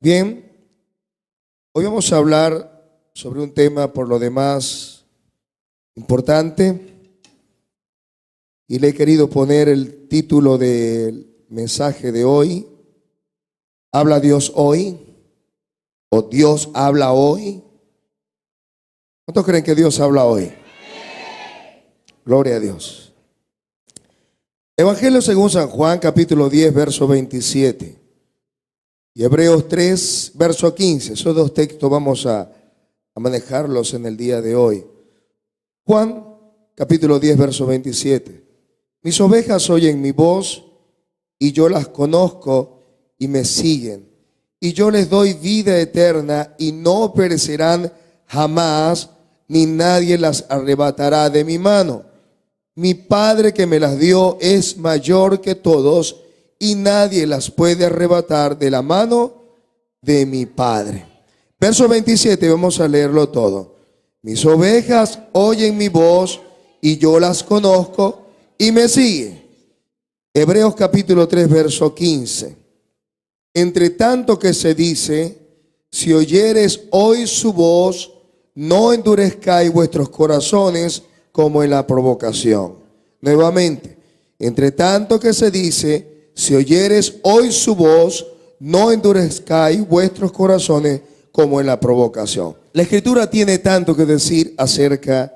Bien, hoy vamos a hablar sobre un tema por lo demás importante y le he querido poner el título del mensaje de hoy: ¿Habla Dios hoy? ¿O Dios habla hoy? ¿Cuántos creen que Dios habla hoy? Gloria a Dios. Evangelio según San Juan, capítulo 10, verso 27. Y Hebreos 3, verso 15. Esos dos textos vamos a manejarlos en el día de hoy. Juan, capítulo 10, verso 27. Mis ovejas oyen mi voz, y yo las conozco y me siguen. Y yo les doy vida eterna, y no perecerán jamás, ni nadie las arrebatará de mi mano. Mi Padre que me las dio es mayor que todos, y nadie las puede arrebatar de la mano de mi Padre. Verso 27, vamos a leerlo todo. Mis ovejas oyen mi voz, y yo las conozco, y me siguen. Hebreos capítulo 3, verso 15. Entre tanto que se dice, si oyeres hoy su voz, no endurezcáis vuestros corazones como en la provocación. Nuevamente, entre tanto que se dice, si oyeres hoy su voz, no endurezcáis vuestros corazones como en la provocación. La Escritura tiene tanto que decir acerca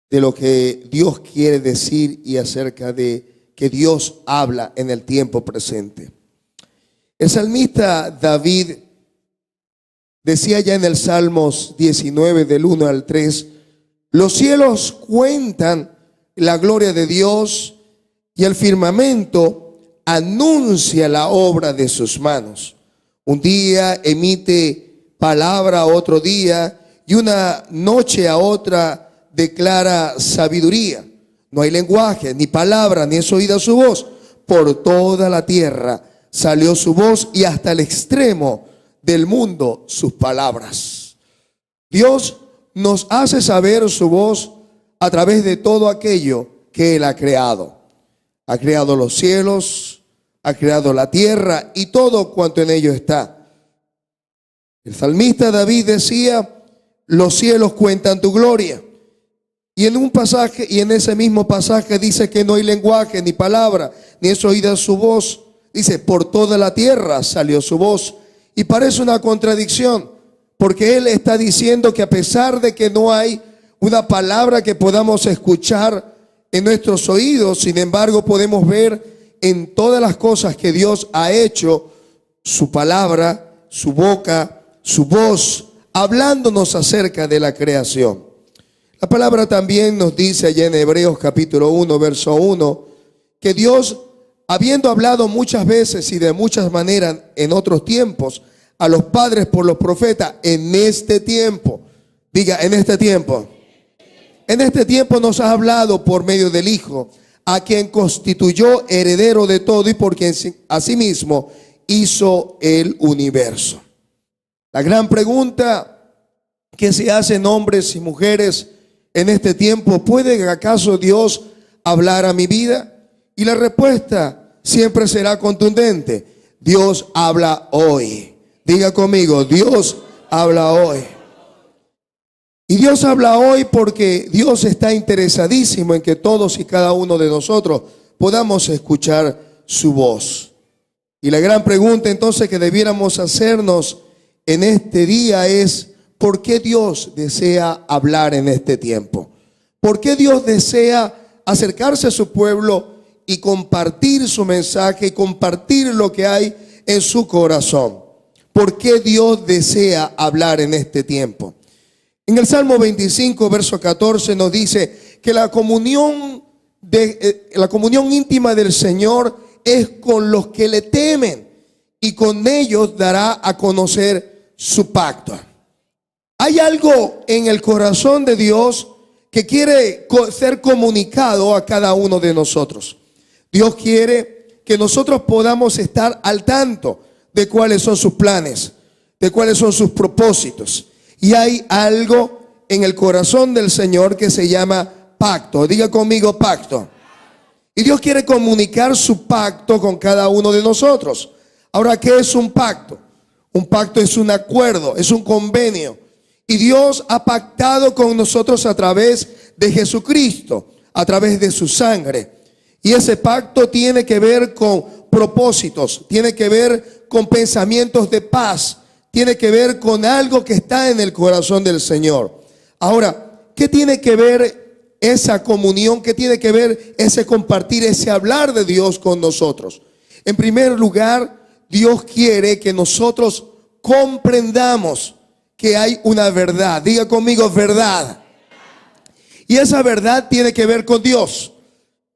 de lo que Dios quiere decir y acerca de que Dios habla en el tiempo presente. El salmista David decía ya en el Salmos 19 del 1 al 3, los cielos cuentan la gloria de Dios, y el firmamento anuncia la obra de sus manos. Un día emite palabra a otro día, y una noche a otra declara sabiduría. No hay lenguaje, ni palabra, ni es oída su voz. Por toda la tierra salió su voz, y hasta el extremo del mundo sus palabras. Dios nos hace saber su voz a través de todo aquello que Él ha creado. Ha creado los cielos, ha creado la tierra y todo cuanto en ello está. El salmista David decía, los cielos cuentan tu gloria. Y en un pasaje, y en ese mismo pasaje dice que no hay lenguaje, ni palabra, ni es oída su voz. Dice, por toda la tierra salió su voz. Y parece una contradicción, porque él está diciendo que a pesar de que no hay una palabra que podamos escuchar en nuestros oídos, sin embargo podemos ver en todas las cosas que Dios ha hecho, su palabra, su boca, su voz, hablándonos acerca de la creación. La palabra también nos dice allá en Hebreos capítulo 1, verso 1, que Dios, habiendo hablado muchas veces y de muchas maneras en otros tiempos a los padres por los profetas, en este tiempo, diga, en este tiempo. En este tiempo nos ha hablado por medio del Hijo, a quien constituyó heredero de todo y por quien asimismo hizo el universo. La gran pregunta que se hacen hombres y mujeres en este tiempo: ¿puede acaso Dios hablar a mi vida? Y la respuesta siempre será contundente: Dios habla hoy. Diga conmigo, Dios habla hoy. Y Dios habla hoy porque Dios está interesadísimo en que todos y cada uno de nosotros podamos escuchar su voz. Y la gran pregunta entonces que debiéramos hacernos en este día es: ¿por qué Dios desea hablar en este tiempo? ¿Por qué Dios desea acercarse a su pueblo y compartir su mensaje y compartir lo que hay en su corazón? ¿Por qué Dios desea hablar en este tiempo? En el Salmo 25, verso 14 nos dice que la comunión íntima del Señor es con los que le temen, y con ellos dará a conocer su pacto. Hay algo en el corazón de Dios que quiere ser comunicado a cada uno de nosotros. Dios quiere que nosotros podamos estar al tanto de cuáles son sus planes, de cuáles son sus propósitos. Y hay algo en el corazón del Señor que se llama pacto. Diga conmigo, pacto. Y Dios quiere comunicar su pacto con cada uno de nosotros. Ahora, ¿qué es un pacto? Un pacto es un acuerdo, es un convenio. Y Dios ha pactado con nosotros a través de Jesucristo, a través de su sangre. Y ese pacto tiene que ver con propósitos, tiene que ver con pensamientos de paz, tiene que ver con algo que está en el corazón del Señor. Ahora, ¿qué tiene que ver esa comunión? ¿Qué tiene que ver ese compartir, ese hablar de Dios con nosotros? En primer lugar, Dios quiere que nosotros comprendamos que hay una verdad. Diga conmigo, verdad. Y esa verdad tiene que ver con Dios.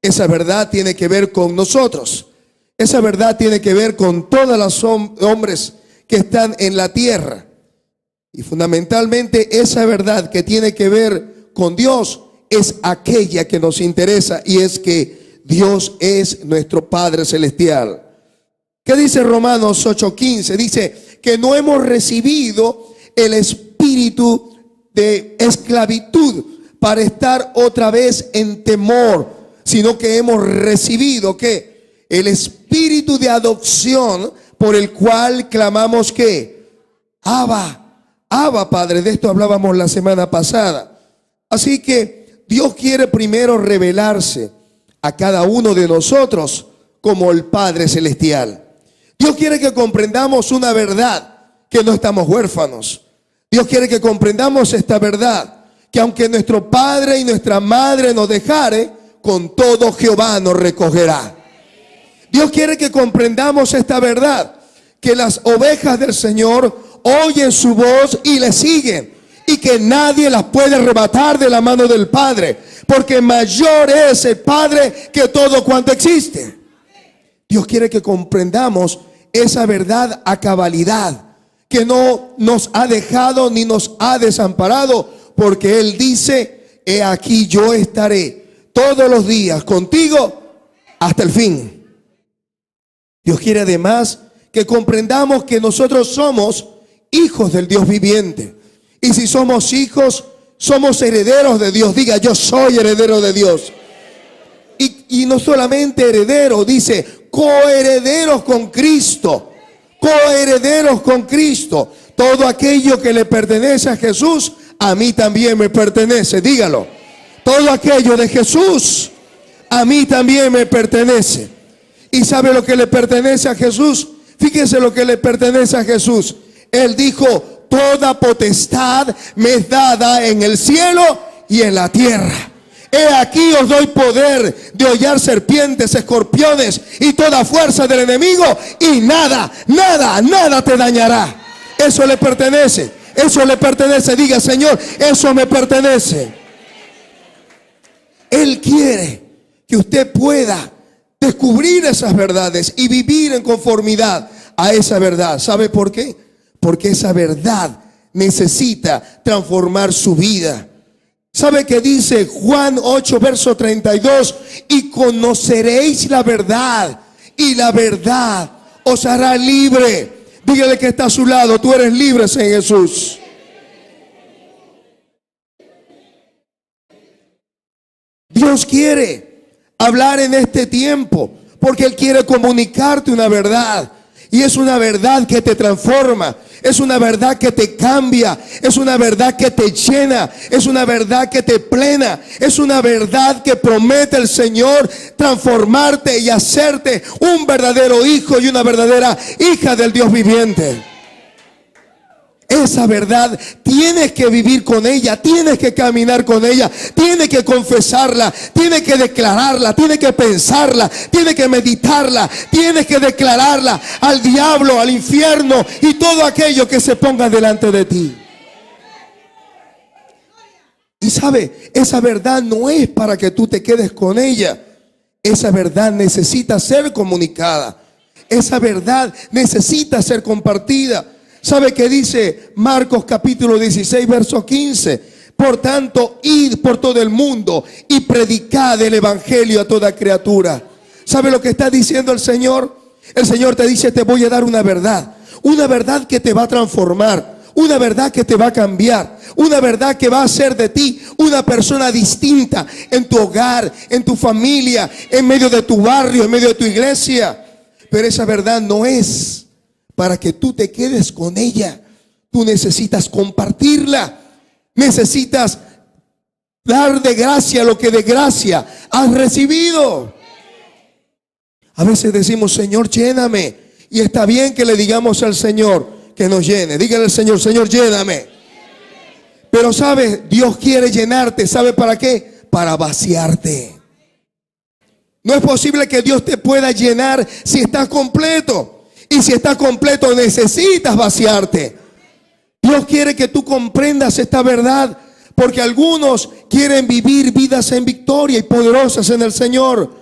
Esa verdad tiene que ver con nosotros. Esa verdad tiene que ver con todos los hombres que están en la tierra. Y fundamentalmente esa verdad que tiene que ver con Dios es aquella que nos interesa, y es que Dios es nuestro Padre Celestial. ¿Qué dice Romanos 8:15? Dice que no hemos recibido el espíritu de esclavitud para estar otra vez en temor, sino que hemos recibido ¿qué? El espíritu de adopción, por el cual clamamos ¿qué? Abba, Abba Padre. De esto hablábamos la semana pasada. Así que Dios quiere primero revelarse a cada uno de nosotros como el Padre Celestial. Dios quiere que comprendamos una verdad, que no estamos huérfanos. Dios quiere que comprendamos esta verdad, que aunque nuestro padre y nuestra madre nos dejare, con todo Jehová nos recogerá. Dios quiere que comprendamos esta verdad, que las ovejas del Señor oyen su voz y le siguen, y que nadie las puede arrebatar de la mano del Padre, porque mayor es el Padre que todo cuanto existe. Dios quiere que comprendamos esa verdad a cabalidad, que no nos ha dejado ni nos ha desamparado, porque Él dice: he aquí yo estaré todos los días contigo hasta el fin. Dios quiere además que comprendamos que nosotros somos hijos del Dios viviente. Y si somos hijos, somos herederos de Dios. Diga: yo soy heredero de Dios. Y no solamente heredero, dice coherederos con Cristo. Coherederos con Cristo. Todo aquello que le pertenece a Jesús, a mí también me pertenece. Dígalo. Todo aquello de Jesús, a mí también me pertenece. ¿Y sabe lo que le pertenece a Jesús? Fíjese lo que le pertenece a Jesús. Él dijo: toda potestad me es dada en el cielo y en la tierra. He aquí os doy poder de hollar serpientes, escorpiones y toda fuerza del enemigo, y nada te dañará. Eso le pertenece. Eso le pertenece. Diga: Señor, eso me pertenece. Él quiere que usted pueda descubrir esas verdades y vivir en conformidad a esa verdad. ¿Sabe por qué? Porque esa verdad necesita transformar su vida. ¿Sabe qué dice Juan 8, verso 32? Y conoceréis la verdad, y la verdad os hará libre. Dígale que está a su lado: tú eres libre en Jesús. Dios quiere hablar en este tiempo, porque Él quiere comunicarte una verdad. Y es una verdad que te transforma, es una verdad que te cambia, es una verdad que te llena, es una verdad que te plena, es una verdad que promete el Señor transformarte y hacerte un verdadero hijo y una verdadera hija del Dios viviente. Esa verdad tienes que vivir con ella, tienes que caminar con ella, tienes que confesarla, tienes que declararla, tienes que pensarla, tienes que meditarla, tienes que declararla al diablo, al infierno y todo aquello que se ponga delante de ti. Y sabe, esa verdad no es para que tú te quedes con ella. Esa verdad necesita ser comunicada. Esa verdad necesita ser compartida. ¿Sabe qué dice Marcos capítulo 16, verso 15? Por tanto, id por todo el mundo y predicad el evangelio a toda criatura. ¿Sabe lo que está diciendo el Señor? El Señor te dice: te voy a dar una verdad que te va a transformar, una verdad que te va a cambiar, una verdad que va a hacer de ti una persona distinta en tu hogar, en tu familia, en medio de tu barrio, en medio de tu iglesia. Pero esa verdad no es para que tú te quedes con ella. Tú necesitas compartirla. Necesitas dar de gracia lo que de gracia has recibido. A veces decimos, Señor, lléname. Y está bien que le digamos al Señor que nos llene. Dígale al Señor, Señor, lléname. Pero sabes, Dios quiere llenarte. ¿Sabe para qué? Para vaciarte. No es posible que Dios te pueda llenar si estás completo. Y si estás completo necesitas vaciarte. Dios quiere que tú comprendas esta verdad, porque algunos quieren vivir vidas en victoria y poderosas en el Señor.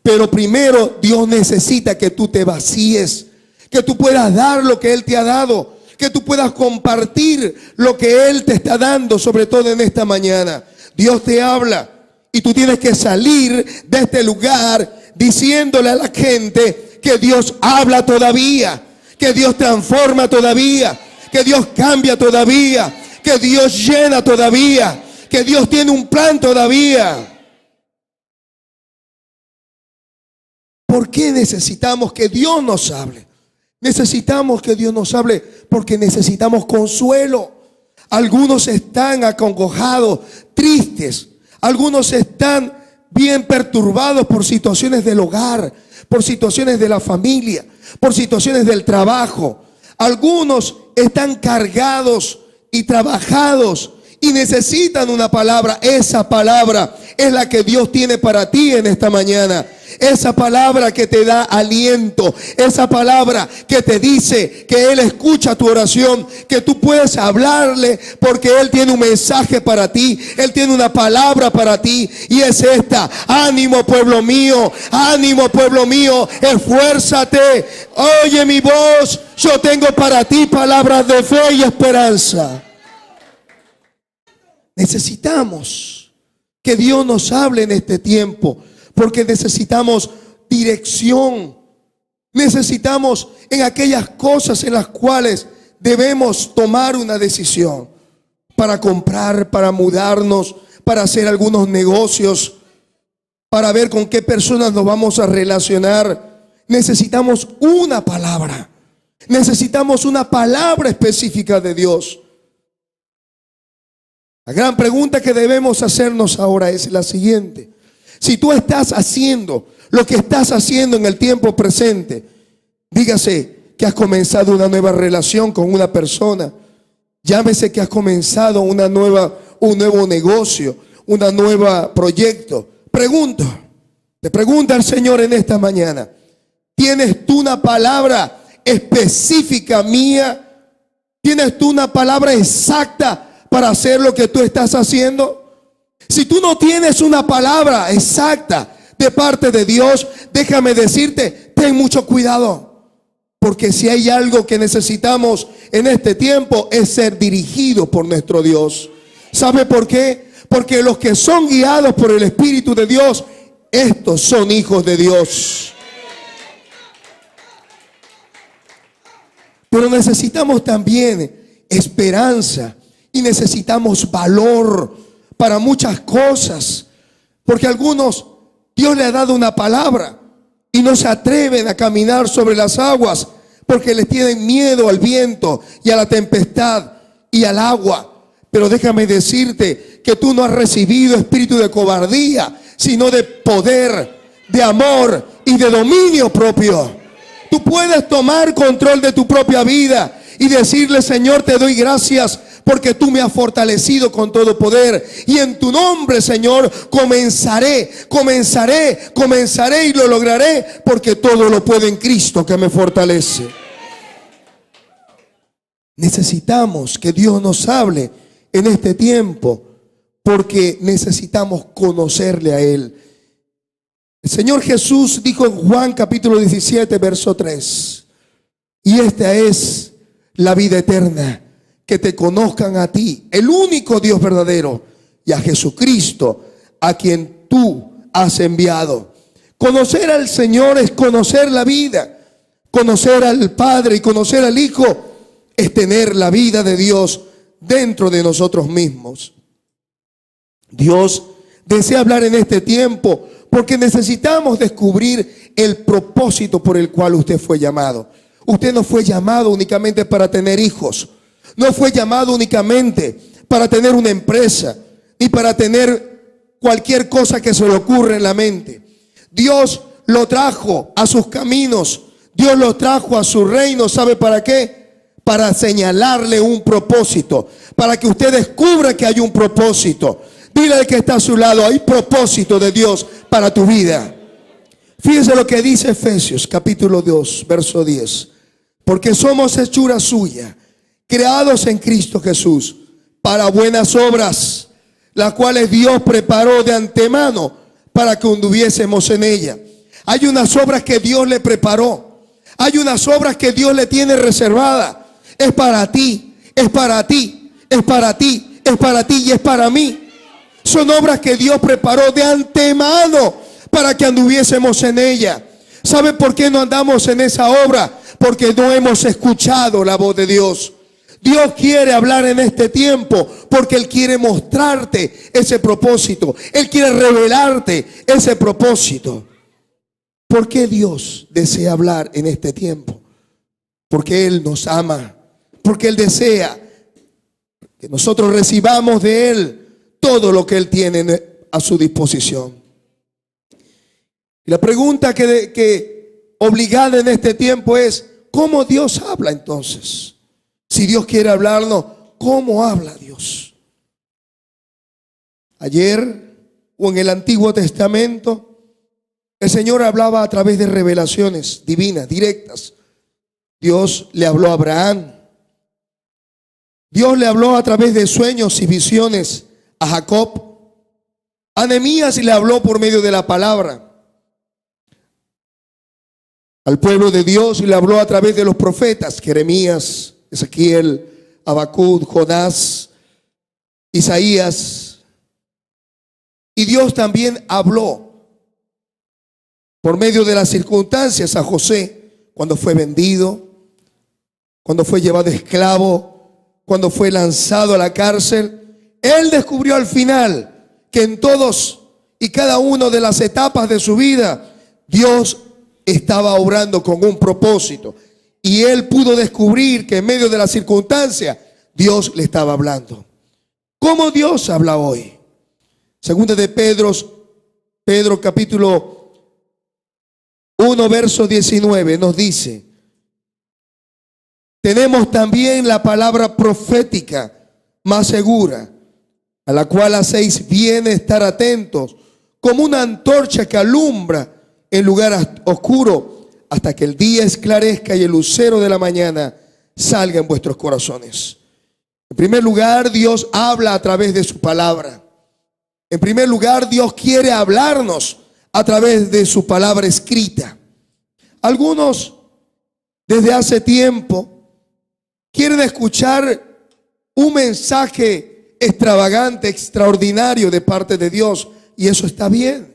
Pero primero Dios necesita que tú te vacíes, que tú puedas dar lo que Él te ha dado, que tú puedas compartir lo que Él te está dando, sobre todo en esta mañana. Dios te habla y tú tienes que salir de este lugar diciéndole a la gente que Dios habla todavía, que Dios transforma todavía, que Dios cambia todavía, que Dios llena todavía, que Dios tiene un plan todavía. ¿Por qué necesitamos que Dios nos hable? Necesitamos que Dios nos hable porque necesitamos consuelo. Algunos están acongojados, tristes. Algunos están bien perturbados por situaciones del hogar, por situaciones de la familia, por situaciones del trabajo. Algunos están cargados y trabajados y necesitan una palabra. Esa palabra es la que Dios tiene para ti en esta mañana. Esa palabra que te da aliento, esa palabra que te dice que Él escucha tu oración, que tú puedes hablarle porque Él tiene un mensaje para ti, Él tiene una palabra para ti y es esta: ánimo, pueblo mío, esfuérzate, oye mi voz, yo tengo para ti palabras de fe y esperanza. Necesitamos que Dios nos hable en este tiempo, porque necesitamos dirección. Necesitamos en aquellas cosas en las cuales debemos tomar una decisión. Para comprar, para mudarnos, para hacer algunos negocios, para ver con qué personas nos vamos a relacionar. Necesitamos una palabra. Necesitamos una palabra específica de Dios. La gran pregunta que debemos hacernos ahora es la siguiente: si tú estás haciendo lo que estás haciendo en el tiempo presente, dígase que has comenzado una nueva relación con una persona, llámese que has comenzado un nuevo negocio, un nuevo proyecto. Te pregunta el Señor en esta mañana: ¿tienes tú una palabra específica mía? ¿Tienes tú una palabra exacta para hacer lo que tú estás haciendo? Si tú no tienes una palabra exacta de parte de Dios, déjame decirte, ten mucho cuidado. Porque si hay algo que necesitamos en este tiempo es ser dirigidos por nuestro Dios. ¿Sabe por qué? Porque los que son guiados por el Espíritu de Dios, estos son hijos de Dios. Pero necesitamos también esperanza y necesitamos valor para muchas cosas, porque algunos Dios le ha dado una palabra y no se atreven a caminar sobre las aguas porque les tienen miedo al viento y a la tempestad y al agua. Pero déjame decirte que tú no has recibido espíritu de cobardía, sino de poder, de amor y de dominio propio. Tú puedes tomar control de tu propia vida y decirle: Señor, te doy gracias porque tú me has fortalecido con todo poder. Y en tu nombre, Señor, comenzaré y lo lograré, porque todo lo puedo en Cristo que me fortalece. Necesitamos que Dios nos hable en este tiempo, porque necesitamos conocerle a Él. El Señor Jesús dijo en Juan capítulo 17, verso 3: y esta es la vida eterna, que te conozcan a ti, el único Dios verdadero, y a Jesucristo, a quien tú has enviado. Conocer al Señor es conocer la vida. Conocer al Padre y conocer al Hijo es tener la vida de Dios dentro de nosotros mismos. Dios desea hablar en este tiempo porque necesitamos descubrir el propósito por el cual usted fue llamado. Usted no fue llamado únicamente para tener hijos. No fue llamado únicamente para tener una empresa, ni para tener cualquier cosa que se le ocurra en la mente. Dios lo trajo a sus caminos. Dios lo trajo a su reino. ¿Sabe para qué? Para señalarle un propósito. Para que usted descubra que hay un propósito. Dile al que está a su lado, hay propósito de Dios para tu vida. Fíjese lo que dice Efesios capítulo 2, verso 10. Porque somos hechura suya, creados en Cristo Jesús, para buenas obras, las cuales Dios preparó de antemano para que anduviésemos en ella. Hay unas obras que Dios le preparó. Hay unas obras que Dios le tiene reservadas. Es para ti, es para ti, es para ti, es para ti y es para mí. Son obras que Dios preparó de antemano para que anduviésemos en ella. ¿Sabe por qué no andamos en esa obra? Porque no hemos escuchado la voz de Dios. Dios quiere hablar en este tiempo porque Él quiere mostrarte ese propósito. Él quiere revelarte ese propósito. ¿Por qué Dios desea hablar en este tiempo? Porque Él nos ama. Porque Él desea que nosotros recibamos de Él todo lo que Él tiene a su disposición. Y la pregunta que obligada en este tiempo es, ¿cómo Dios habla entonces? Si Dios quiere hablarnos, ¿cómo habla Dios? Ayer o en el Antiguo Testamento, el Señor hablaba a través de revelaciones divinas, directas. Dios le habló a Abraham. Dios le habló a través de sueños y visiones a Jacob. A Nehemías le habló por medio de la palabra. Al pueblo de Dios le habló a través de los profetas, Jeremías, Ezequiel, Habacuc, Jonás, Isaías. Y Dios también habló por medio de las circunstancias a José, cuando fue vendido, cuando fue llevado esclavo, cuando fue lanzado a la cárcel. Él descubrió al final que en todos y cada una de las etapas de su vida, Dios estaba obrando con un propósito. Y él pudo descubrir que en medio de las circunstancias, Dios le estaba hablando. ¿Cómo Dios habla hoy? Segunda de Pedro capítulo 1, verso 19 nos dice: tenemos también la palabra profética más segura, a la cual hacéis bien estar atentos, como una antorcha que alumbra en lugar oscuro, hasta que el día esclarezca y el lucero de la mañana salga en vuestros corazones. En primer lugar, Dios habla a través de su palabra. En primer lugar, Dios quiere hablarnos a través de su palabra escrita. Algunos, desde hace tiempo, quieren escuchar un mensaje extravagante, extraordinario de parte de Dios, y eso está bien.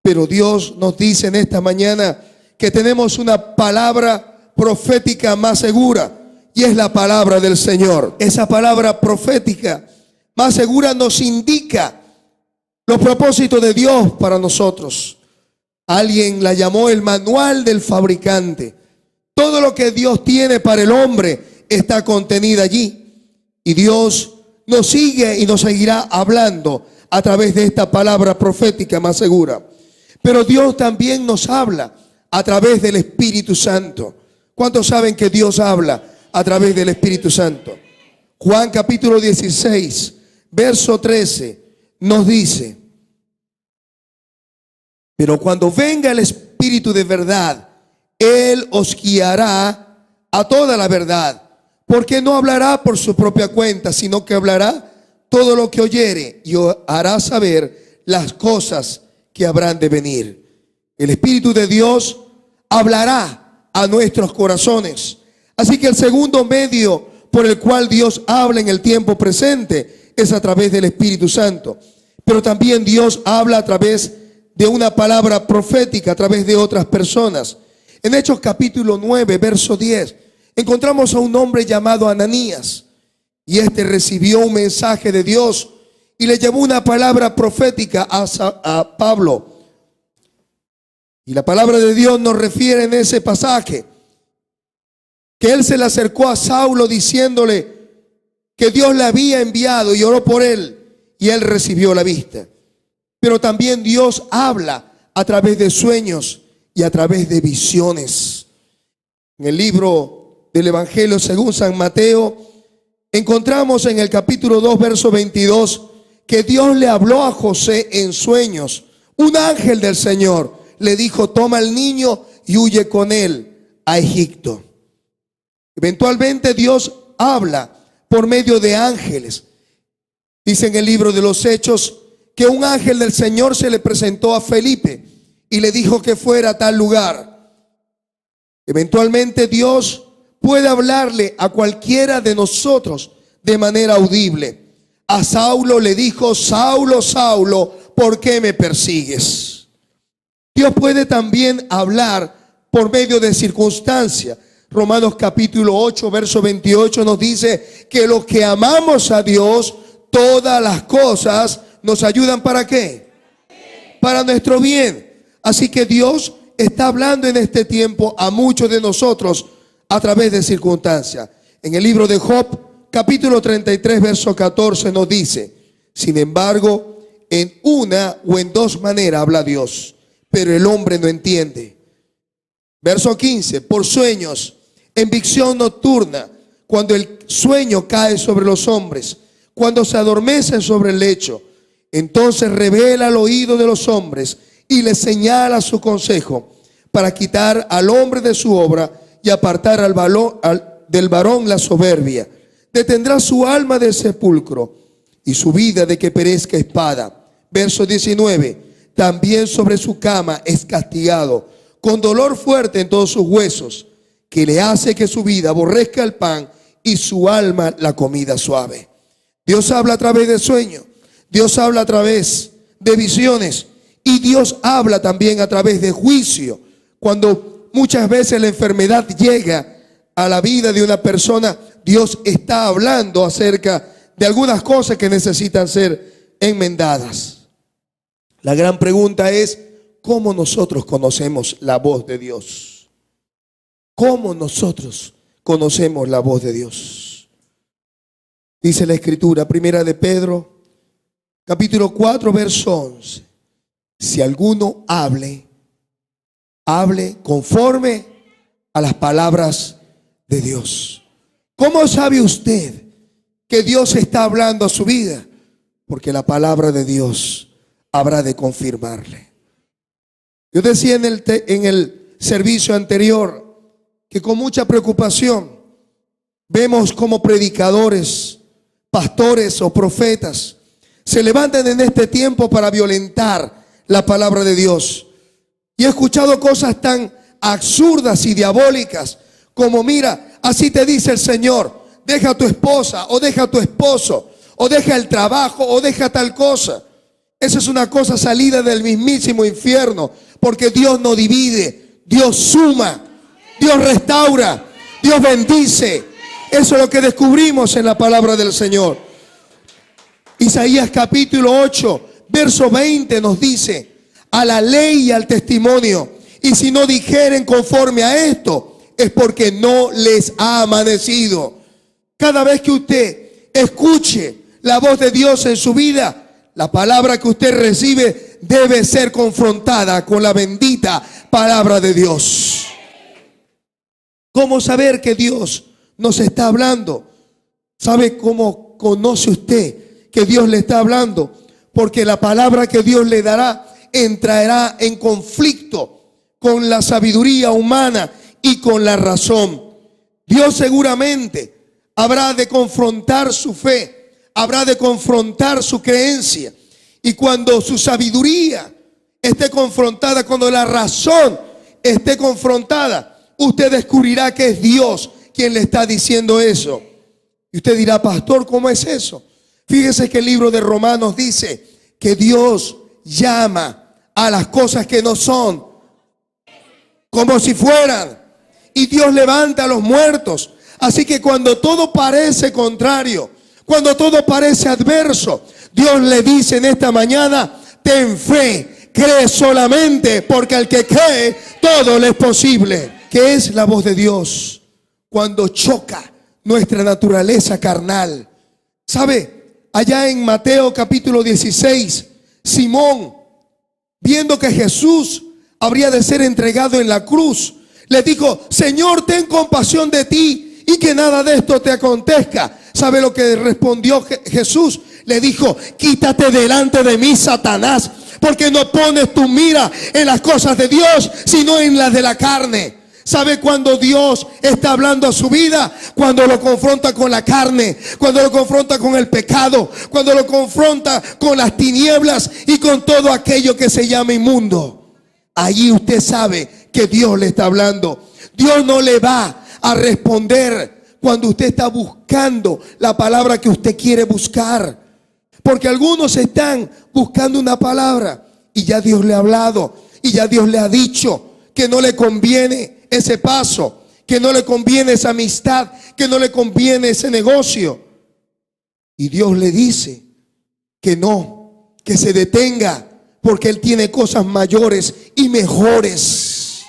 Pero Dios nos dice en esta mañana que tenemos una palabra profética más segura, y es la palabra del Señor. Esa palabra profética más segura nos indica los propósitos de Dios para nosotros. Alguien la llamó el manual del fabricante. Todo lo que Dios tiene para el hombre está contenido allí. Y Dios nos sigue y nos seguirá hablando a través de esta palabra profética más segura. Pero Dios también nos habla a través del Espíritu Santo. ¿Cuántos saben que Dios habla a través del Espíritu Santo? Juan capítulo 16, verso 13 nos dice: pero cuando venga el Espíritu de verdad, Él os guiará a toda la verdad, porque no hablará por su propia cuenta, sino que hablará todo lo que oyere y os hará saber las cosas que habrán de venir. El Espíritu de Dios hablará a nuestros corazones. Así que el segundo medio por el cual Dios habla en el tiempo presente es a través del Espíritu Santo. Pero también Dios habla a través de una palabra profética, a través de otras personas. En Hechos capítulo 9, verso 10, encontramos a un hombre llamado Ananías. Y este recibió un mensaje de Dios y le llevó una palabra profética a Pablo. Y la palabra de Dios nos refiere en ese pasaje que él se le acercó a Saulo diciéndole que Dios le había enviado y oró por él y él recibió la vista. Pero también Dios habla a través de sueños y a través de visiones. En el libro del Evangelio según San Mateo encontramos en el capítulo 2 verso 22 que Dios le habló a José en sueños. Un ángel del Señor le dijo: toma al niño y huye con él a Egipto. Eventualmente Dios habla por medio de ángeles. Dice en el libro de los Hechos que un ángel del Señor se le presentó a Felipe y le dijo que fuera a tal lugar. Eventualmente Dios puede hablarle a cualquiera de nosotros de manera audible. A Saulo le dijo: Saulo, Saulo, ¿por qué me persigues? Dios puede también hablar por medio de circunstancias. Romanos capítulo 8, verso 28 nos dice que los que amamos a Dios, todas las cosas nos ayudan ¿para qué? Para nuestro bien. Así que Dios está hablando en este tiempo a muchos de nosotros a través de circunstancias. En el libro de Job, capítulo 33, verso 14 nos dice: sin embargo, en una o en dos maneras habla Dios, pero el hombre no entiende. Verso 15, por sueños, en visión nocturna, cuando el sueño cae sobre los hombres, cuando se adormecen sobre el lecho, entonces revela al oído de los hombres y les señala su consejo para quitar al hombre de su obra y apartar del varón la soberbia. Detendrá su alma del sepulcro y su vida de que perezca espada. Verso 19, también sobre su cama es castigado, con dolor fuerte en todos sus huesos, que le hace que su vida aborrezca el pan y su alma la comida suave. Dios habla a través de sueños, Dios habla a través de visiones y Dios habla también a través de juicio. Cuando muchas veces la enfermedad llega a la vida de una persona, Dios está hablando acerca de algunas cosas que necesitan ser enmendadas. La gran pregunta es: ¿cómo nosotros conocemos la voz de Dios? ¿Cómo nosotros conocemos la voz de Dios? Dice la Escritura, primera de Pedro, capítulo 4, verso 11. Si alguno hable conforme a las palabras de Dios. ¿Cómo sabe usted que Dios está hablando a su vida? Porque la palabra de Dios habrá de confirmarle. Yo decía en el servicio anterior que con mucha preocupación vemos como predicadores, pastores o profetas se levantan en este tiempo para violentar la palabra de Dios. Y he escuchado cosas tan absurdas y diabólicas como: mira, así te dice el Señor, deja a tu esposa o deja a tu esposo o deja el trabajo o deja tal cosa. Esa es una cosa salida del mismísimo infierno, porque Dios no divide, Dios suma, Dios restaura, Dios bendice. Eso es lo que descubrimos en la palabra del Señor. Isaías capítulo 8, verso 20 nos dice: a la ley y al testimonio, y si no dijeren conforme a esto, es porque no les ha amanecido. Cada vez que usted escuche la voz de Dios en su vida, la palabra que usted recibe debe ser confrontada con la bendita palabra de Dios. ¿Cómo saber que Dios nos está hablando? ¿Sabe cómo conoce usted que Dios le está hablando? Porque la palabra que Dios le dará entrará en conflicto con la sabiduría humana y con la razón. Dios seguramente habrá de confrontar su fe, habrá de confrontar su creencia. Y cuando su sabiduría esté confrontada, cuando la razón esté confrontada, usted descubrirá que es Dios quien le está diciendo eso. Y usted dirá: pastor, ¿cómo es eso? Fíjese que el libro de Romanos dice que Dios llama a las cosas que no son como si fueran. Y Dios levanta a los muertos. Así que cuando todo parece contrario, cuando todo parece adverso, Dios le dice en esta mañana: ten fe, cree solamente, porque al que cree todo le es posible. ¿Qué es la voz de Dios? cuando choca nuestra naturaleza carnal. ¿Sabe? Allá en Mateo capítulo 16, Simón, viendo que Jesús habría de ser entregado en la cruz, le dijo: Señor, ten compasión de ti y que nada de esto te acontezca. ¿Sabe lo que respondió Jesús? Le dijo: quítate delante de mí, Satanás, porque no pones tu mira en las cosas de Dios, sino en las de la carne. ¿Sabe cuando Dios está hablando a su vida? Cuando lo confronta con la carne, cuando lo confronta con el pecado, cuando lo confronta con las tinieblas y con todo aquello que se llama inmundo. Allí usted sabe que Dios le está hablando. Dios no le va a responder cuando usted está buscando la palabra que usted quiere buscar. Porque algunos están buscando una palabra y ya Dios le ha hablado y ya Dios le ha dicho que no le conviene ese paso, que no le conviene esa amistad, que no le conviene ese negocio. Y Dios le dice que no, que se detenga, porque Él tiene cosas mayores y mejores.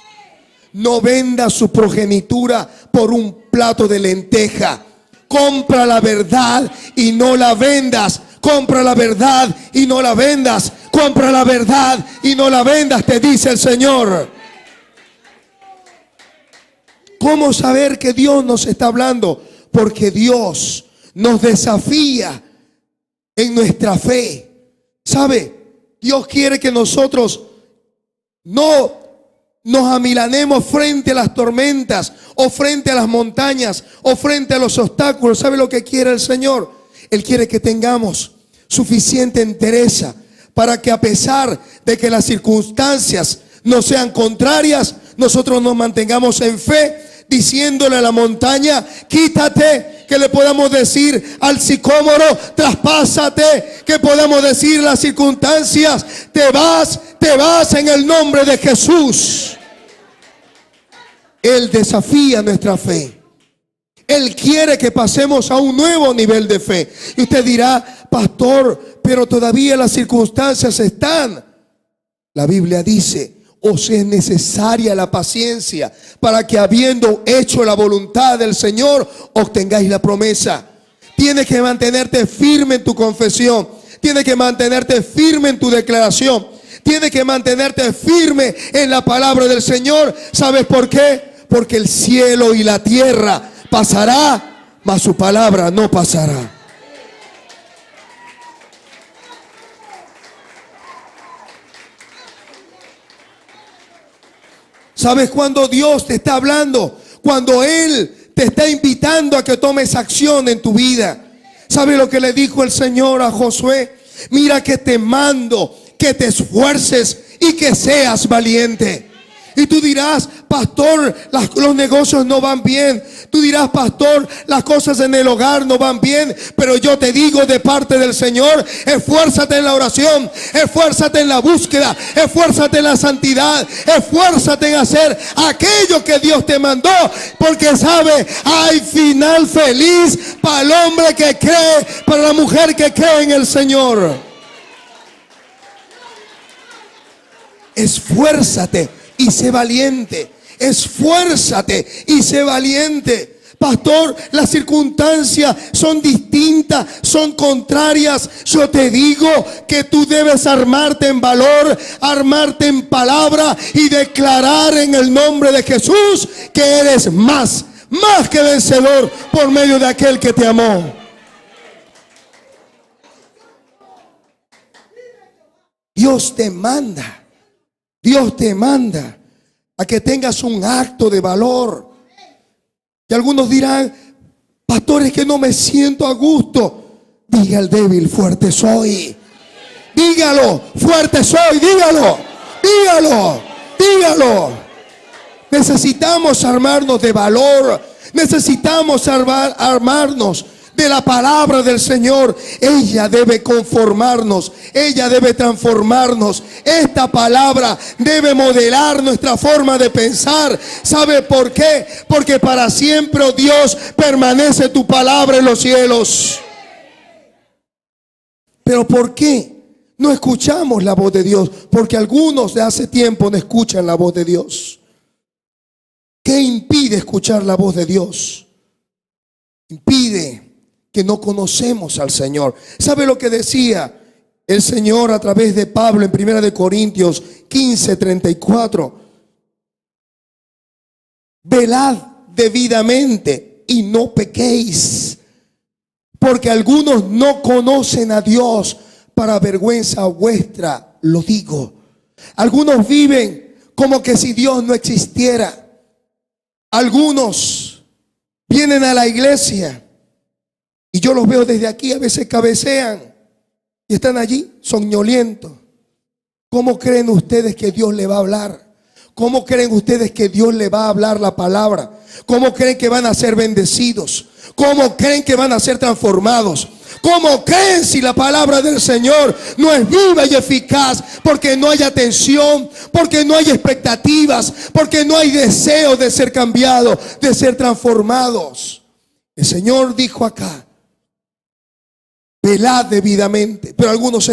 No venda su progenitura por un plato de lenteja. Compra la verdad y no la vendas. Compra la verdad y no la vendas. Compra la verdad y no la vendas, te dice el Señor. ¿Cómo saber que Dios nos está hablando? Porque Dios nos desafía en nuestra fe. ¿Sabe? Dios quiere que nosotros no nos amilanemos frente a las tormentas o frente a las montañas o frente a los obstáculos. ¿Sabe lo que quiere el Señor? Él quiere que tengamos suficiente entereza para que, a pesar de que las circunstancias no sean contrarias, nosotros nos mantengamos en fe, diciéndole a la montaña: quítate. Que le podamos decir al sicómoro: traspásate. Que podamos decir a las circunstancias: te vas en el nombre de Jesús. Él desafía nuestra fe. Él quiere que pasemos a un nuevo nivel de fe. Y usted dirá: pastor, pero todavía las circunstancias están. La Biblia dice: os es necesaria la paciencia para que, habiendo hecho la voluntad del Señor, obtengáis la promesa. Tienes que mantenerte firme en tu confesión. Tienes que mantenerte firme en tu declaración. Tienes que mantenerte firme en la palabra del Señor. ¿Sabes por qué? Porque el cielo y la tierra pasará, mas su palabra no pasará. ¿Sabes cuando Dios te está hablando? Cuando Él te está invitando a que tomes acción en tu vida. ¿Sabes lo que le dijo el Señor a Josué? Mira que te mando que te esfuerces y que seas valiente. Y tú dirás: pastor, los negocios no van bien. Tú dirás: pastor, las cosas en el hogar no van bien. Pero yo te digo de parte del Señor: esfuérzate en la oración, esfuérzate en la búsqueda, esfuérzate en la santidad, esfuérzate en hacer aquello que Dios te mandó. Porque sabe, hay final feliz para el hombre que cree, para la mujer que cree en el Señor. Esfuérzate y sé valiente. Esfuérzate y sé valiente. Pastor, las circunstancias son distintas, son contrarias. Yo te digo que tú debes armarte en valor, armarte en palabra y declarar en el nombre de Jesús que eres más que vencedor por medio de aquel que te amó. Dios te manda a que tengas un acto de valor. Y algunos dirán: pastor, es que no me siento a gusto. Diga al débil: fuerte soy. Dígalo: fuerte soy. Dígalo. Necesitamos armarnos de valor. Necesitamos armarnos de la palabra del Señor. Ella debe conformarnos, ella debe transformarnos. Esta palabra debe modelar nuestra forma de pensar. ¿Sabe por qué? Porque para siempre, oh Dios, permanece tu palabra en los cielos. Pero ¿por qué no escuchamos la voz de Dios? Porque algunos de hace tiempo no escuchan la voz de Dios. ¿Qué impide impide escuchar la voz de Dios. Impide que no conocemos al Señor. ¿Sabe lo que decía el Señor a través de Pablo en 1 Corintios 15:34? Velad debidamente y no pequéis, porque algunos no conocen a Dios. Para vergüenza vuestra lo digo. Algunos viven como que si Dios no existiera. Algunos vienen a la iglesia y yo los veo desde aquí, a veces cabecean y están allí soñolientos. ¿Cómo creen ustedes que Dios le va a hablar? ¿Cómo creen ustedes que Dios le va a hablar la palabra? ¿Cómo creen que van a ser bendecidos? ¿Cómo creen que van a ser transformados? ¿Cómo creen si la palabra del Señor no es viva y eficaz? Porque no hay atención, porque no hay expectativas, porque no hay deseo de ser cambiados, de ser transformados. El Señor dijo acá: velad debidamente. Pero algunos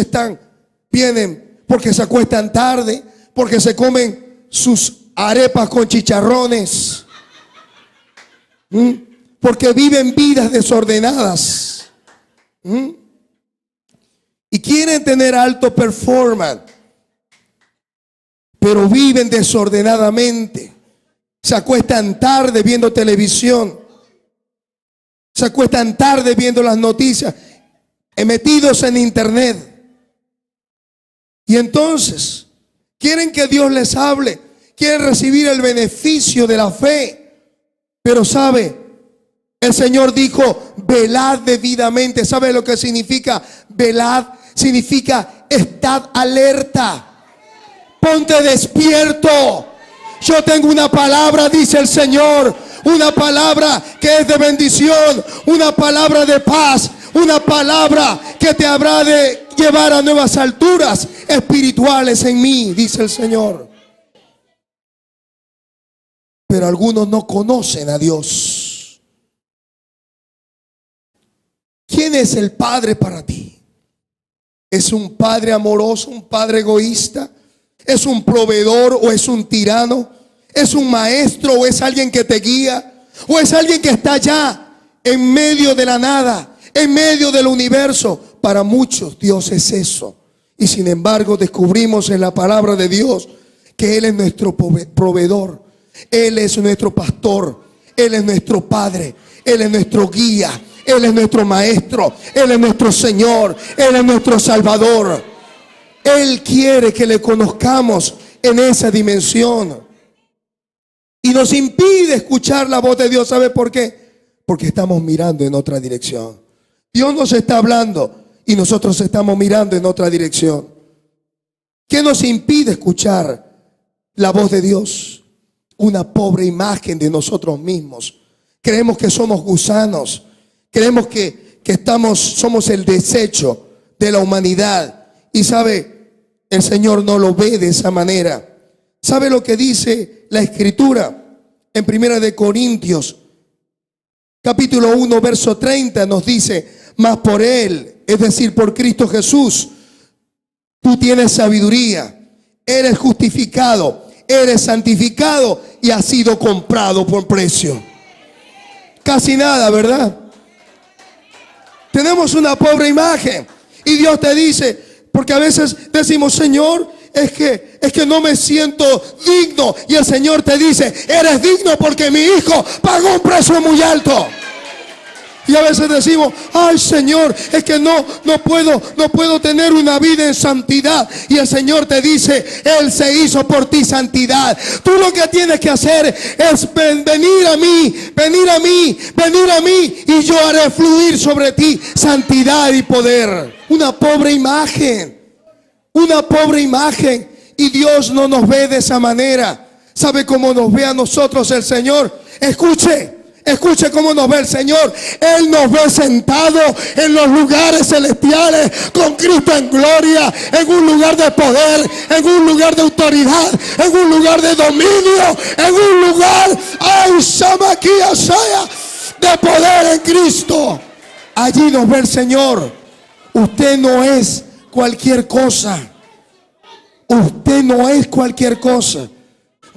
vienen porque se acuestan tarde, porque se comen sus arepas con chicharrones, porque viven vidas desordenadas. Y quieren tener alto performance, pero viven desordenadamente. Se acuestan tarde viendo televisión, se acuestan tarde viendo las noticias, metidos en internet. Y entonces quieren que Dios les hable, quieren recibir el beneficio de la fe. Pero sabe, el Señor dijo: velad debidamente. ¿Sabe lo que significa velad? Significa estad alerta, ponte despierto. Yo tengo una palabra, dice el Señor, una palabra que es de bendición, una palabra de paz, una palabra que te habrá de llevar a nuevas alturas espirituales en mí, dice el Señor. Pero algunos no conocen a Dios. ¿Quién es el Padre para ti? ¿Es un Padre amoroso, un Padre egoísta? ¿Es un proveedor o es un tirano? ¿Es un maestro o es alguien que te guía? ¿O es alguien que está allá en medio de la nada, en medio del universo? Para muchos Dios es eso. Y sin embargo descubrimos en la palabra de Dios que Él es nuestro proveedor. Él es nuestro pastor. Él es nuestro Padre. Él es nuestro guía. Él es nuestro maestro, Él es nuestro Señor, Él es nuestro Salvador. Él quiere que le conozcamos en esa dimensión. Y nos impide escuchar la voz de Dios. ¿Sabe por qué? Porque estamos mirando en otra dirección. Dios nos está hablando y nosotros estamos mirando en otra dirección. ¿Qué nos impide escuchar la voz de Dios? Una pobre imagen de nosotros mismos. Creemos que somos gusanos. Creemos que somos el desecho de la humanidad. Y sabe, el Señor no lo ve de esa manera. ¿Sabe lo que dice la Escritura? En 1 Corintios, capítulo 1, verso 30, nos dice: mas por Él, es decir, por Cristo Jesús, tú tienes sabiduría, eres justificado, eres santificado y has sido comprado por precio. Casi nada, ¿verdad? Tenemos una pobre imagen. Y Dios te dice, porque a veces decimos: Señor, es que no me siento digno. Y el Señor te dice: eres digno porque mi hijo pagó un precio muy alto. Y a veces decimos: ay, Señor, es que no puedo tener una vida en santidad. Y el Señor te dice: Él se hizo por ti santidad. Tú lo que tienes que hacer es venir a mí, y yo haré fluir sobre ti santidad y poder. Una pobre imagen. Y Dios no nos ve de esa manera. ¿Sabe cómo nos ve a nosotros el Señor? Escuche cómo nos ve el Señor. Él nos ve sentados en los lugares celestiales con Cristo en gloria, en un lugar de poder, en un lugar de autoridad, en un lugar de dominio, en un lugar, ay, Shamaquía Saya, de poder en Cristo. Allí nos ve el Señor. Usted no es cualquier cosa. Usted no es cualquier cosa.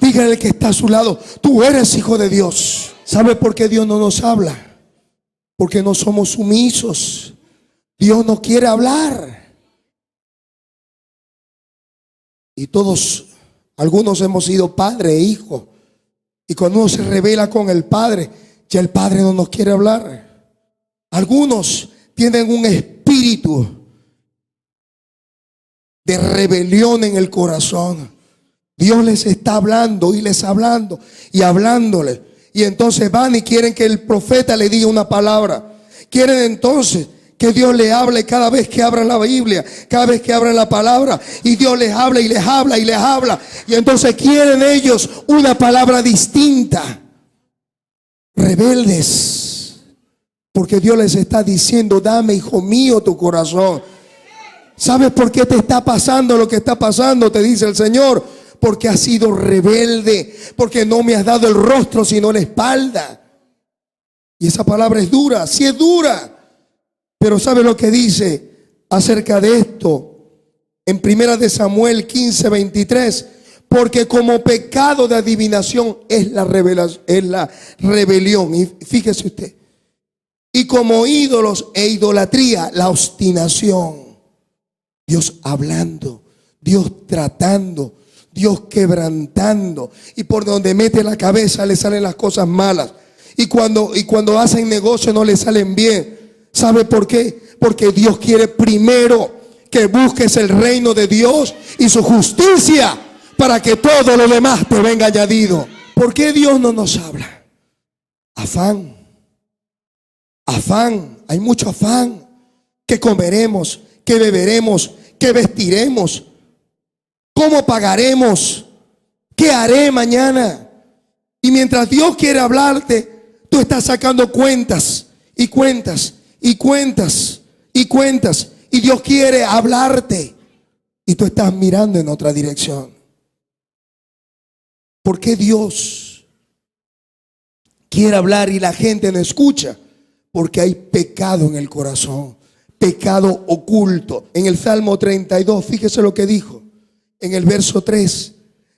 Dígale al que está a su lado, tú eres hijo de Dios. ¿Sabe por qué Dios no nos habla? Porque no somos sumisos. Dios no quiere hablar. Y todos, algunos hemos sido padre e hijo. Y cuando uno se revela con el Padre, ya el Padre no nos quiere hablar. Algunos tienen un espíritu de rebelión en el corazón. Dios les está hablando y les hablando y hablándole. Y entonces van y quieren que el profeta le diga una palabra. Quieren entonces que Dios le hable cada vez que abran la Biblia, cada vez que abran la palabra. Y Dios les habla y les habla y les habla. Y entonces quieren ellos una palabra distinta. Rebeldes. Porque Dios les está diciendo, dame, hijo mío, tu corazón. ¿Sabes por qué te está pasando lo que está pasando? Te dice el Señor. Porque has sido rebelde, porque no me has dado el rostro sino la espalda. Y esa palabra es dura, sí es dura. Pero ¿sabe lo que dice acerca de esto? En 1 de Samuel 15:23, porque como pecado de adivinación es la rebelión. Y fíjese usted. Y como ídolos e idolatría, la obstinación. Dios hablando, Dios tratando, Dios quebrantando, y por donde mete la cabeza le salen las cosas malas. Y cuando hacen negocio no le salen bien. ¿Sabe por qué? Porque Dios quiere primero que busques el reino de Dios y su justicia, para que todo lo demás te venga añadido. ¿Por qué Dios no nos habla? Afán. Afán. Hay mucho afán. ¿Qué comeremos? ¿Qué beberemos? ¿Qué vestiremos? ¿Cómo pagaremos? ¿Qué haré mañana? Y mientras Dios quiere hablarte, tú estás sacando cuentas y cuentas y cuentas y cuentas. Y Dios quiere hablarte y tú estás mirando en otra dirección. ¿Por qué Dios quiere hablar y la gente no escucha? Porque hay pecado en el corazón, pecado oculto. En el Salmo 32, fíjese lo que dijo. En el verso 3,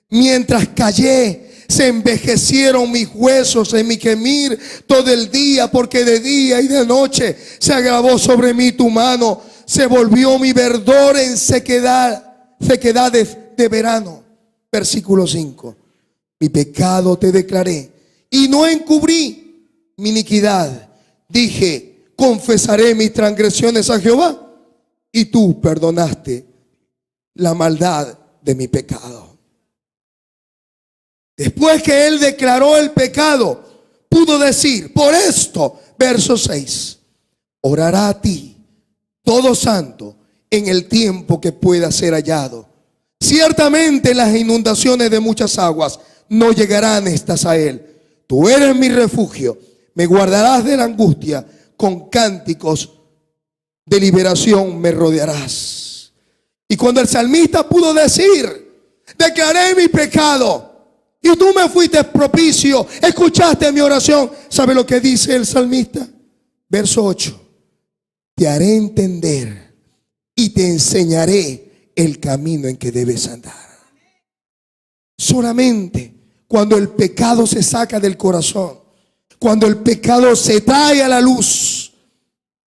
mientras callé, se envejecieron mis huesos en mi gemir todo el día, porque de día y de noche se agravó sobre mí tu mano, se volvió mi verdor en sequedades de verano. Versículo 5, mi pecado te declaré y no encubrí mi iniquidad. Dije, confesaré mis transgresiones a Jehová, y tú perdonaste la maldad de mi pecado. Después que él declaró el pecado, pudo decir, por esto, verso 6, orará a ti todo santo en el tiempo que pueda ser hallado. Ciertamente las inundaciones de muchas aguas no llegarán estas a él. Tú eres mi refugio, me guardarás de la angustia, con cánticos de liberación me rodearás. Y cuando el salmista pudo decir, declaré mi pecado y tú me fuiste propicio, escuchaste mi oración. ¿Sabe lo que dice el salmista? Verso 8, te haré entender y te enseñaré el camino en que debes andar. Solamente cuando el pecado se saca del corazón, cuando el pecado se trae a la luz,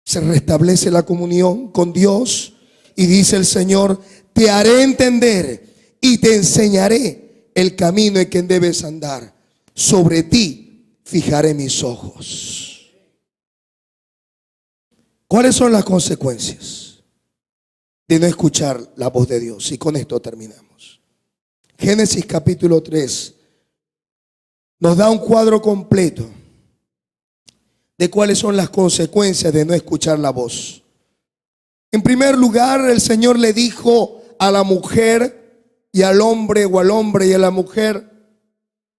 se restablece la comunión con Dios. Y dice el Señor, te haré entender y te enseñaré el camino en que debes andar. Sobre ti fijaré mis ojos. ¿Cuáles son las consecuencias de no escuchar la voz de Dios? Y con esto terminamos. Génesis capítulo 3 nos da un cuadro completo de cuáles son las consecuencias de no escuchar la voz. En primer lugar, el Señor le dijo a la mujer y al hombre, o al hombre y a la mujer,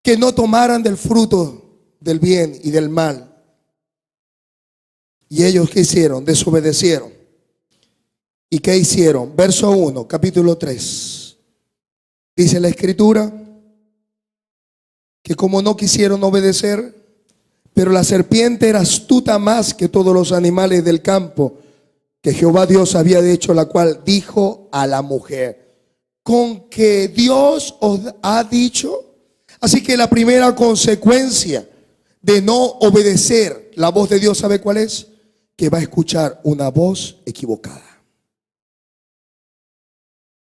que no tomaran del fruto del bien y del mal. Y ellos, ¿qué hicieron? Desobedecieron. ¿Y qué hicieron? Verso 1, capítulo 3. Dice la Escritura que como no quisieron obedecer, pero la serpiente era astuta más que todos los animales del campo que Jehová Dios había hecho, la cual dijo a la mujer, ¿con que Dios os ha dicho? Así que la primera consecuencia de no obedecer la voz de Dios, ¿sabe cuál es? Que va a escuchar una voz equivocada.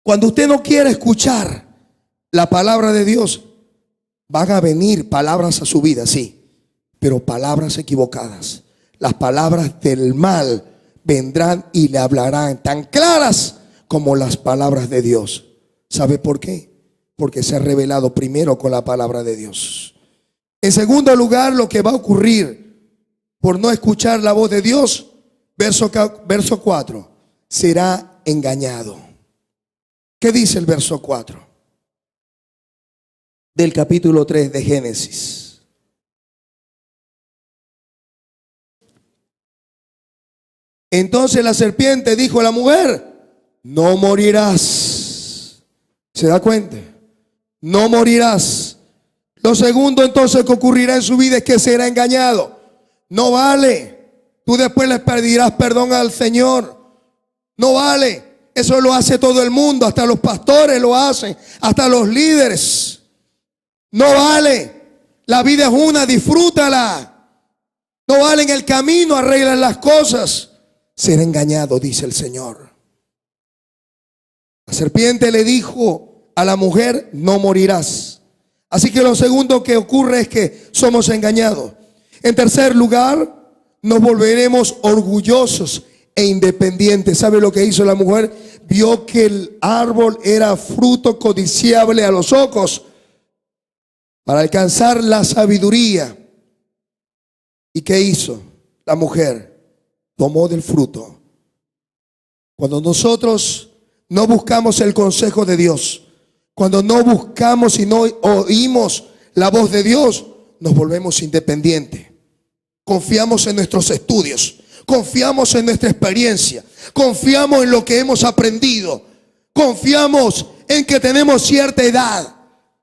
Cuando usted no quiere escuchar la palabra de Dios, van a venir palabras a su vida, sí, pero palabras equivocadas. Las palabras del mal vendrán y le hablarán tan claras como las palabras de Dios. ¿Sabe por qué? Porque se ha revelado primero con la palabra de Dios. En segundo lugar, lo que va a ocurrir por no escuchar la voz de Dios, verso 4, será engañado. ¿Qué dice el verso 4 del capítulo 3 de Génesis? Entonces la serpiente dijo a la mujer: no morirás. ¿Se da cuenta? No morirás. Lo segundo entonces que ocurrirá en su vida es que será engañado. No vale. Tú después le pedirás perdón al Señor. No vale. Eso lo hace todo el mundo. Hasta los pastores lo hacen. Hasta los líderes. No vale. La vida es una, disfrútala. No vale, en el camino arreglan las cosas. Será engañado, dice el Señor. La serpiente le dijo a la mujer: no morirás. Así que lo segundo que ocurre es que somos engañados. En tercer lugar, nos volveremos orgullosos e independientes. ¿Sabe lo que hizo la mujer? Vio que el árbol era fruto codiciable a los ojos para alcanzar la sabiduría. ¿Y qué hizo la mujer? Tomó del fruto. Cuando nosotros no buscamos el consejo de Dios, cuando no buscamos y no oímos la voz de Dios, nos volvemos independientes. Confiamos en nuestros estudios, confiamos en nuestra experiencia, confiamos en lo que hemos aprendido, confiamos en que tenemos cierta edad.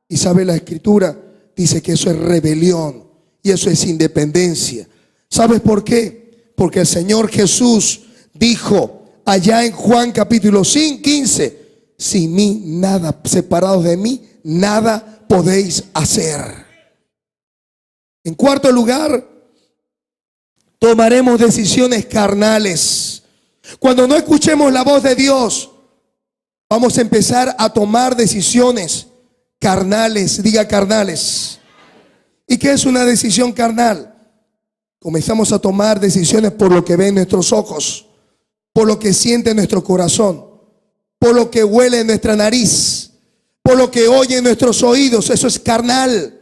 Y sabe, la Escritura dice que eso es rebelión y eso es independencia. ¿Sabes por qué? Porque el Señor Jesús dijo allá en Juan capítulo 15: sin mí nada, separados de mí, nada podéis hacer. En cuarto lugar, tomaremos decisiones carnales. Cuando no escuchemos la voz de Dios, vamos a empezar a tomar decisiones carnales. Diga carnales. ¿Y qué es una decisión carnal? Comenzamos a tomar decisiones por lo que ven nuestros ojos, por lo que siente nuestro corazón, por lo que huele en nuestra nariz, por lo que oye en nuestros oídos. Eso es carnal.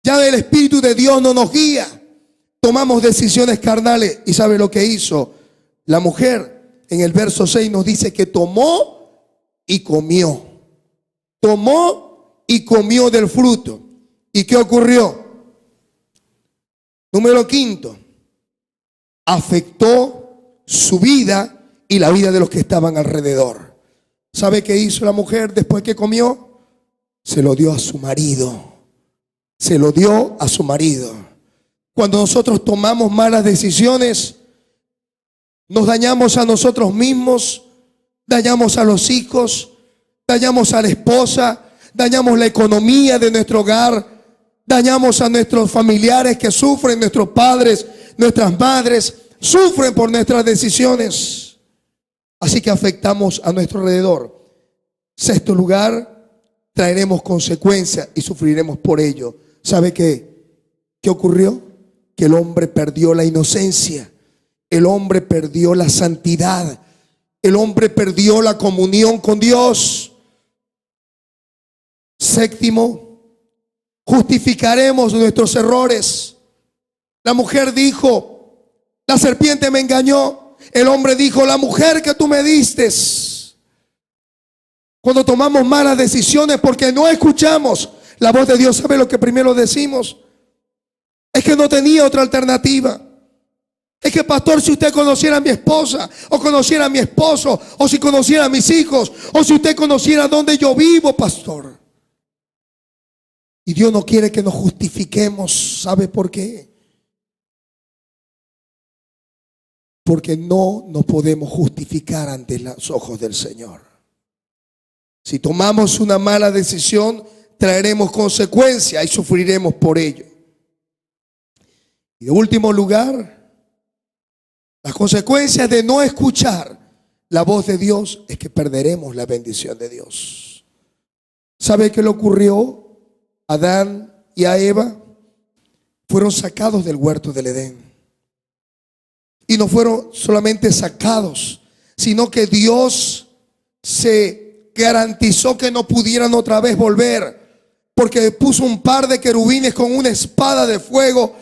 Ya el Espíritu de Dios no nos guía. Tomamos decisiones carnales. ¿Y sabe lo que hizo la mujer? En el verso 6 nos dice que tomó y comió. Tomó y comió del fruto. ¿Y qué ocurrió? Número 5. Afectó su vida y la vida de los que estaban alrededor. ¿Sabe qué hizo la mujer después que comió? Se lo dio a su marido. Se lo dio a su marido. Cuando nosotros tomamos malas decisiones, nos dañamos a nosotros mismos, dañamos a los hijos, dañamos a la esposa, dañamos la economía de nuestro hogar, dañamos a nuestros familiares que sufren, nuestros padres, nuestras madres, sufren por nuestras decisiones. Así que afectamos a nuestro alrededor. Sexto lugar, traeremos consecuencias y sufriremos por ello. ¿Sabe qué ocurrió? Que el hombre perdió la inocencia, el hombre perdió la santidad, el hombre perdió la comunión con Dios. Séptimo, justificaremos nuestros errores. La mujer dijo: la serpiente me engañó. El hombre dijo: la mujer que tú me diste. Cuando tomamos malas decisiones porque no escuchamos la voz de Dios, ¿sabe lo que primero decimos? Es que no tenía otra alternativa. Es que, pastor, si usted conociera a mi esposa, o conociera a mi esposo, o si conociera a mis hijos, o si usted conociera dónde yo vivo, pastor. Y Dios no quiere que nos justifiquemos. ¿Sabe por qué? Porque no nos podemos justificar ante los ojos del Señor. Si tomamos una mala decisión, traeremos consecuencias y sufriremos por ello. Y en último lugar, las consecuencias de no escuchar la voz de Dios es que perderemos la bendición de Dios. ¿Sabe qué le ocurrió a Adán y a Eva? Fueron sacados del huerto del Edén. Y no fueron solamente sacados, sino que Dios se garantizó que no pudieran otra vez volver, porque puso un par de querubines con una espada de fuego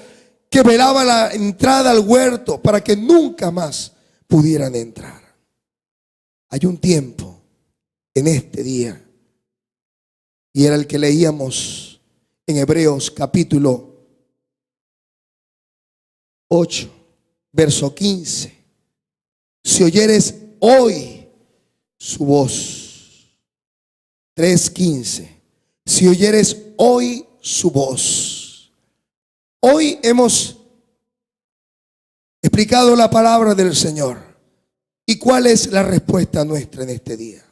que velaba la entrada al huerto para que nunca más pudieran entrar. Hay un tiempo en este día, y era el que leíamos en Hebreos capítulo 8, verso 15. Si oyeres hoy su voz. 3:15. Si oyeres hoy su voz. Hoy hemos explicado la palabra del Señor. ¿Y cuál es la respuesta nuestra en este día?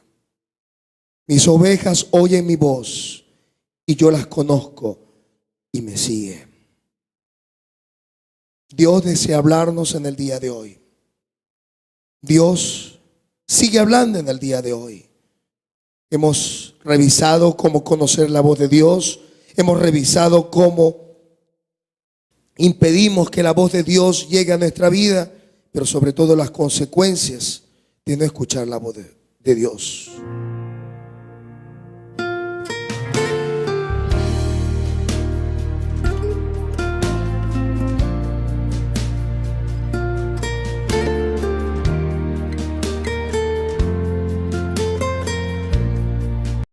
Mis ovejas oyen mi voz y yo las conozco y me siguen. Dios desea hablarnos en el día de hoy. Dios sigue hablando en el día de hoy. Hemos revisado cómo conocer la voz de Dios. Hemos revisado cómo impedimos que la voz de Dios llegue a nuestra vida, pero sobre todo las consecuencias de no escuchar la voz de Dios.